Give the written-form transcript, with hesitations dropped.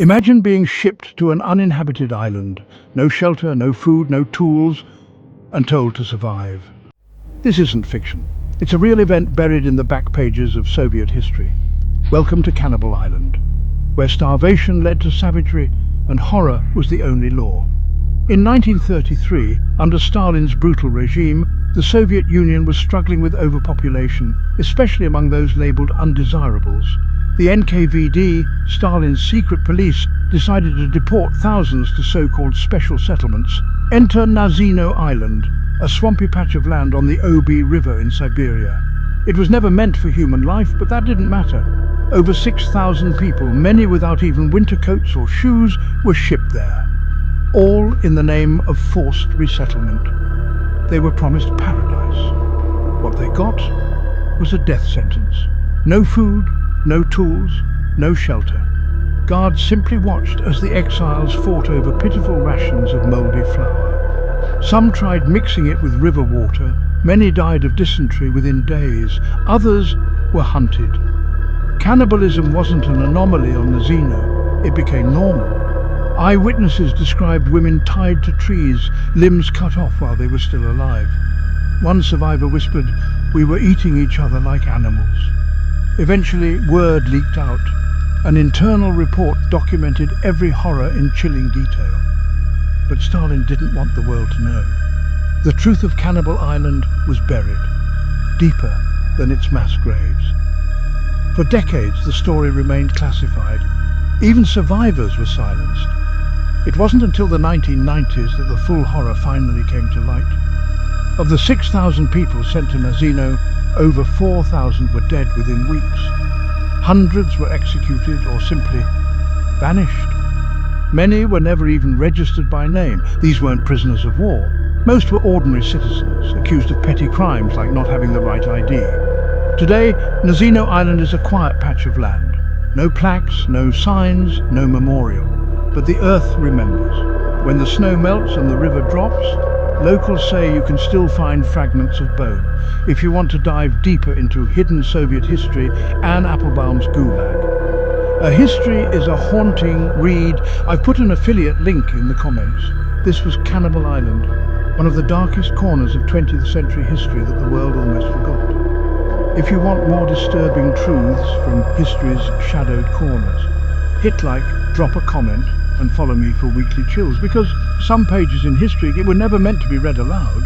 Imagine being shipped to an uninhabited island. No shelter, no food, no tools, and told to survive. This isn't fiction. It's a real event buried in the back pages of Soviet history. Welcome to Cannibal Island, where starvation led to savagery and horror was the only law. In 1933, under Stalin's brutal regime, the Soviet Union was struggling with overpopulation, especially among those labeled undesirables. The NKVD, Stalin's secret police, decided to deport thousands to so-called special settlements. Enter Nazino Island, a swampy patch of land on the Obi River in Siberia. It was never meant for human life, but that didn't matter. Over 6,000 people, many without even winter coats or shoes, were shipped there, all in the name of forced resettlement. They were promised paradise. What they got was a death sentence. No food, no tools, no shelter. Guards simply watched as the exiles fought over pitiful rations of mouldy flour. Some tried mixing it with river water. Many died of dysentery within days. Others were hunted. Cannibalism wasn't an anomaly on Nazino. It became normal. Eyewitnesses described women tied to trees, limbs cut off while they were still alive. One survivor whispered, "We were eating each other like animals." Eventually, word leaked out. An internal report documented every horror in chilling detail. But Stalin didn't want the world to know. The truth of Cannibal Island was buried, deeper than its mass graves. For decades, the story remained classified. Even survivors were silenced. It wasn't until the 1990s that the full horror finally came to light. Of the 6,000 people sent to Nazino, over 4,000 were dead within weeks. Hundreds were executed or simply vanished. Many were never even registered by name. These weren't prisoners of war. Most were ordinary citizens, accused of petty crimes like not having the right ID. Today, Nazino Island is a quiet patch of land. No plaques, no signs, no memorial. But the earth remembers. When the snow melts and the river drops, locals say you can still find fragments of bone. If you want to dive deeper into hidden Soviet history, Anne Applebaum's Gulag. A history is a haunting read. I've put an affiliate link in the comments. This was Cannibal Island, one of the darkest corners of 20th century history that the world almost forgot. If you want more disturbing truths from history's shadowed corners, hit like, drop a comment, and follow me for weekly chills, because some pages in history were never meant to be read aloud.